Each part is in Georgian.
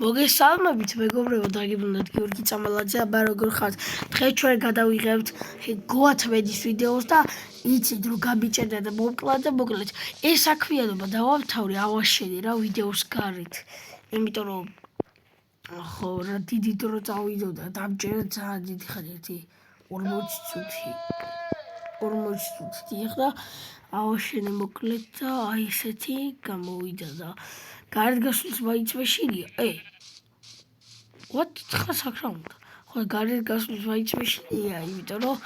მოგესალმებით მეგობრებო, დაგიბრუნდათ გიორგი წამალაძე, აბა როგორ ხართ? დღეს ჩვენ გადავიღებთ გოათმედის ვიდეოს და იცით რომ გამიჭერდა და მოკლედ ეს საქმიანობა დავამთავრე ავაშენე რა ვიდეოს გარეთ. იმიტომ რომ ხო რა დიდი დრო წავიდოდა, დამჭერდა ძალიან დიდი ხანი 40 წუთი. 40 წუთი ეხლა ავაშენე მოკლედ და აი ესეთი გამოვიდა და გარეთ გასვლის მაინც მეშინია. What ცხა საკრა უნდა. ხო გარეთ გასვლის მაინც მეშინია, იმიტომ რომ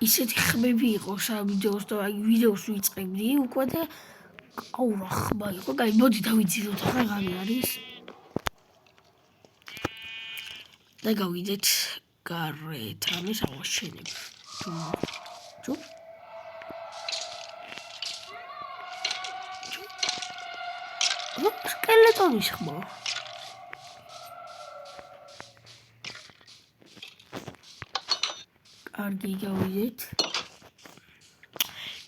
ისეთი ხმები იყო სამ ვიდეოს და აი ვიდეოს ვიწყებდი უკვე და აუ რა ხმა იყო. აი მოდი დავიძინოთ ახლა რა არის. და გავიდეთ გარეთ, ამის ავაშენებ. ჩუ სკელეტონის ხმა. კარგი გავიდეთ.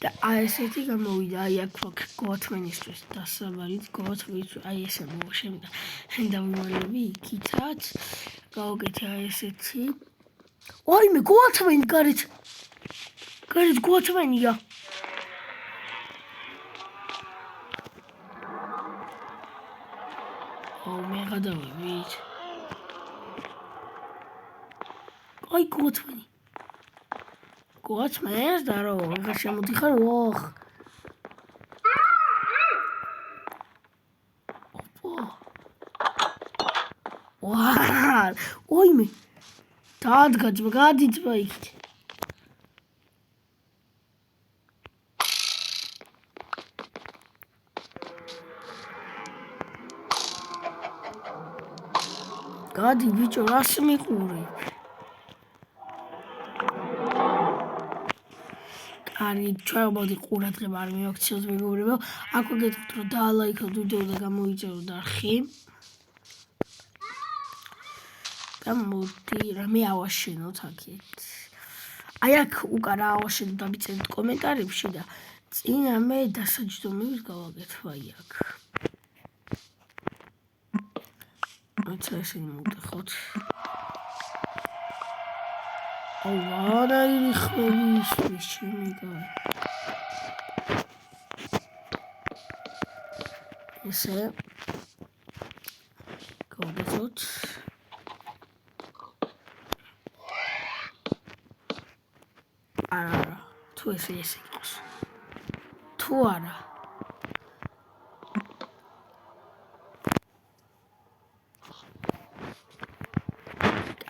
და აი ესეთი გამოვიდა, აი აქ გოათმენისთვის დასაბალით, გოათმენის აი ესე მოვაშენდა. დავიმალები იქითაც. გავაკეთე აი ესეთი. ოიმე გოათმენი გარეთ. გარეთ გოათმენია. მე გადავივით. აი გოათმენი. გოათმენს და რო აღარ შემოდიხარ, ოხ. ვაა! ოიმე. დადგაძმა, გადიძმა იქით. გადი ბიჭო, რას მიყური? კარგი, ჩვენ მოდი ყურადღება არ მივაქციოთ მეგობრებო. აქვე გეტყვით რომ დაალაიქოთ ვიდეო და გამოიწეროთ არხი. და მოდი რამე ავაშენოთ აქეთ. აი აქ უკან ავაშენოთ და მიწერეთ კომენტარებში და წინ რამე დასაჯდომებს გავაკეთებ აი აქ. აცა ესენი მოვტეხოთ. აუ რა ის ხმები შემიგა. ესე გავაკეთოთ. არა, თუ ესე იყოს. თუ არა.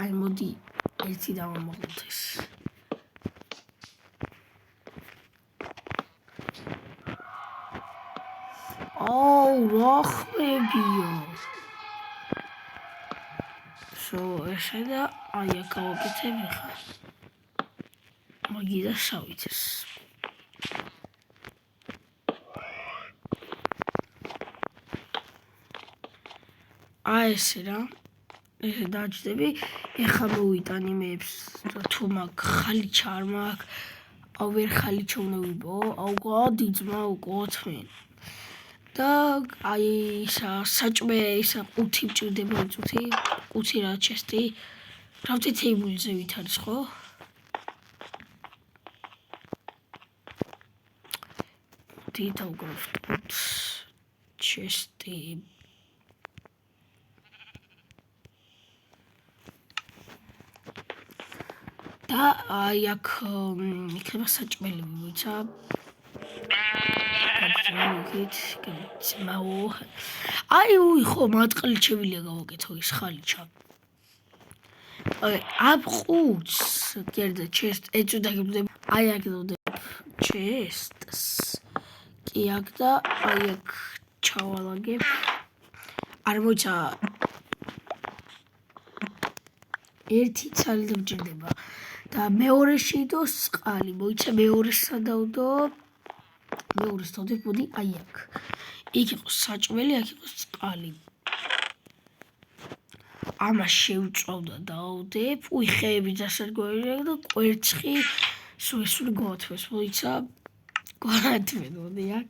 აი მოდი ერთი დავამოღოთ ეს. აუ რა ხმებია. ესე და აი აქ გავაკეთებ ახლა. მაგიდა შავიც. აი ესე რა. ესე დაჯდები, ეხლა მოვიტან იმებს და თუ მაგ ხალიჩა არ მაქვს, აუ ვერ ხალიჩა უნდა ვიბო, აუ გადიძმა გოათმენი. და აი ისა საჭმე ისა ყუთი მჭირდება წუთი, ყუთი რა ჩესტი. რავთი თეიბულზე ვით არის ხო? დავგროვთ ჩესტი. და აი აქ იქნება საჭმელები, მოიცა. აი უი ხო მატყლი შევილია გავაკეთო ის ხალიჩა. აბ ყუთს კერდა ჩესტ ეწოდა გებდებ. აი აქ დავდებ ჩესტს. კი აქ და აი აქ ჩავალაგებ. არ მოიცა ერთი ცალი დამჭირდება. და მეორე შიდოს წყალი, მოიცა მეორეს სადავდო. მეორეს დავდებ, მოდი აი აქ. იქ იყოს საჭმელი, აქ იყოს წყალი. ამას შევწავ და დავდებ. უი ხეები დასარგვარია და კვერცხი სულ გოათმენს, მოიცა. გოათმენი, მოდი აქ.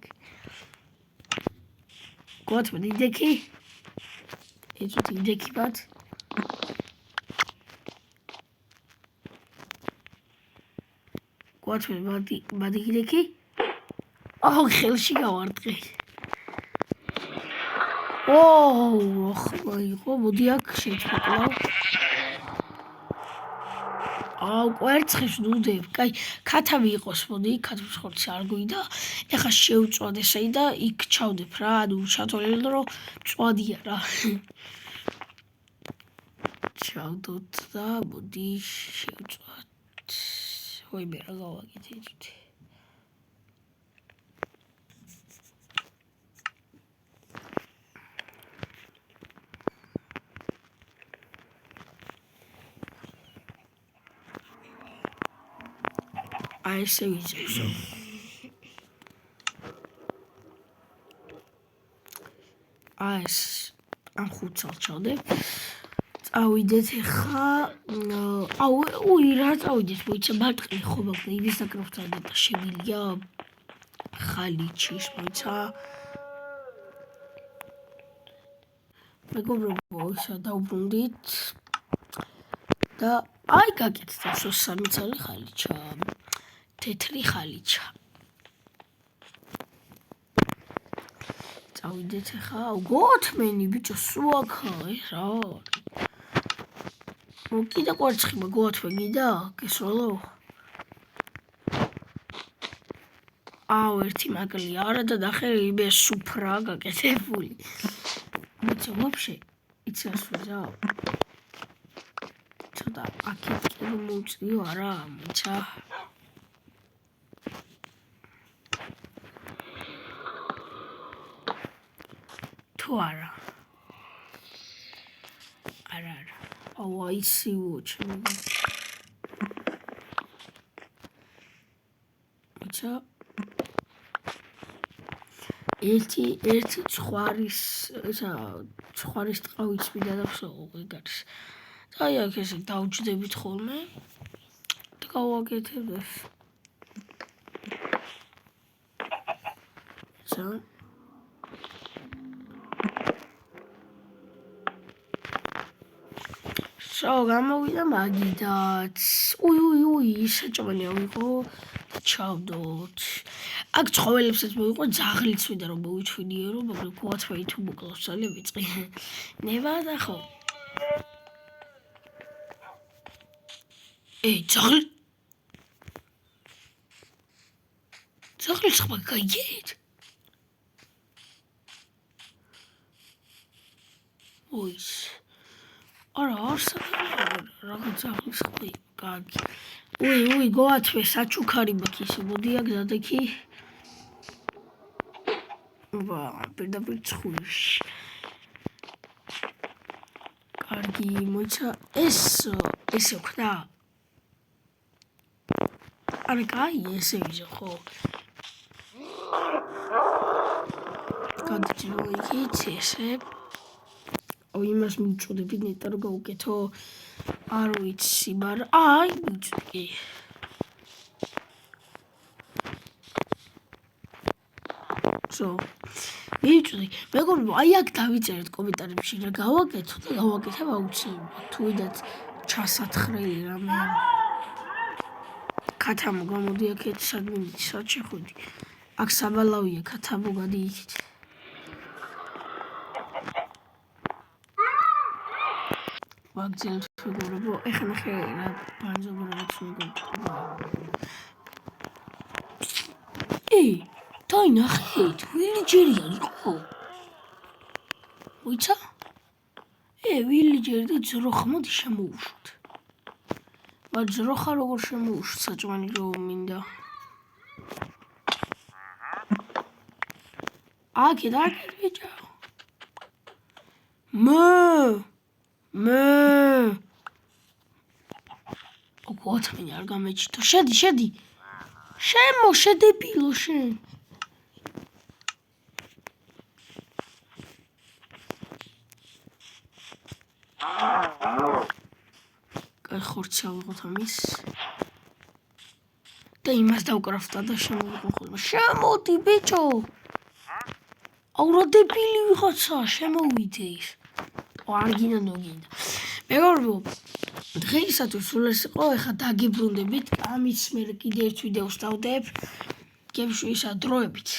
გოათმენი დექი. ეცოთი იდექიბათ. გვაჩვენ ბადი გიდექი. აუ ხელში გავარტყე. ოუ, ახლა იყო, მოდი აქ შეჭრაკლა. აუ, კვერცხის ნუდებ. კაი, ქათავი იყოს, მოდი, ქათვის ხორცი არ გვიდა. ეხლა შევწვად ესე და იქ ჩავდებ რა, ანუ ჩათვალე რომ წვადია რა. ჩავდოთ და მოდი შევწვად. ვაიმე რა გავაკეთე ეცოთი. აი ესე ვიძებსო. აი ეს ამ ხუთს ჩავდებ. წავიდეთ ახლა. აუ, რა წავიდეთ, მოიცა ბარტყი ხო მაგდა იმის საკროფთან და შემილია ხალიჩის, მოიცა. მეგობრებო, ისა დავბრუნდით და აი გაკეთდა სამიცალი ხალიჩა. თეთრი ხალიჩა. წავიდეთ ახლა. გოთმენი ბიჭო, სუაქა, ეს რა არის? კიდე კვერცხი მოგოთმე გიდა? გესროლო? აუ, ერთი მაკლი არა და ნახე იმე სუფრა გაკეთებული. ბიჭო, ვაფშე იცი რას ვიზავ? ცოტა აქეთ კი მოუწიო არა, მიცა. თუ არა. არა. აუ, აიცივო ჩემი. მიცა. ერთი ცხვარის, ისა ცხვარის ტყავიც მინდა დავსაუყო ეგ არის. და აი აქ ესე დავჯდებით ხოლმე და გავაკეთებ. ისა გამოვიდა მაგიდაც. უი, საჭმელი ავიღო და ჩავდოთ. აქ ცხოველებსაც მოვიყო, ძაღლიც მინდა რომ მოვიჩვენიერო, მაგრამ გვაცხვენი თუ მოკლავს ძალიან ვიწყი. ნებადა ხო? ძაღლის ხმა გაიგეთ? ოის. არა, რაღაც ძაღლის ხმა გაგი. უი, გვაცხვე საჩუქარი მაქვს ისე, მოდი აქ დადექი. პირდაპირ ცხვირში. კარგი, მოიცა ესე ვქნა. არა, კაი, ესე ვიზო ხო. გადიჭრო იქით ესე. აუ, იმას მივწოდები ნეტა რომ გავუკეთო. არ ვიცი, მაგრამ აი, მივწვდი. მივწვდი. მეგობრებო, აი აქ დავიწერეთ კომენტარებში რა გავაკეთო და გავაკეთებ აუცილებლად. თუ ვიდათ ჩასათხრელი რამე. ქათამო გამოდი აქეთ სადმე სად შეხვედი. აქ საბალავია ქათამო გადი იქით. ვაგზელთ მეგობრებო, ეხლა ნახე რა ბანძობა რაღაც მეგობრებო. დაინახეთ, ვილიჯერი იყო. მოიცა? ვილიჯერი და ძროხა, მოდი შემოუშვით. მაგრამ ძროხა როგორ შემოუშვით, საჭმელი რომ მინდა. აქეთ ბიჭო. ოქოთმენი არ გამეჩითო. შედი. შედებილო შენ. კაი, ხორცი ავიღოთ ამის. და იმას დავკრაფტა და შემოვიყო ხოლმე. შემოდი ბიჭო. აუ, რა დებილი ვიღაცა, შემოვიდე ის. არ გინდა ნუ გინდა. მეგობრებო, დღეისათვის სულ ეს იყო. ეხლა დაგიბრუნდებით. ამის მერე კიდე ერთ ვიდეოს დავდებ. გემშვიდობისა დროებით.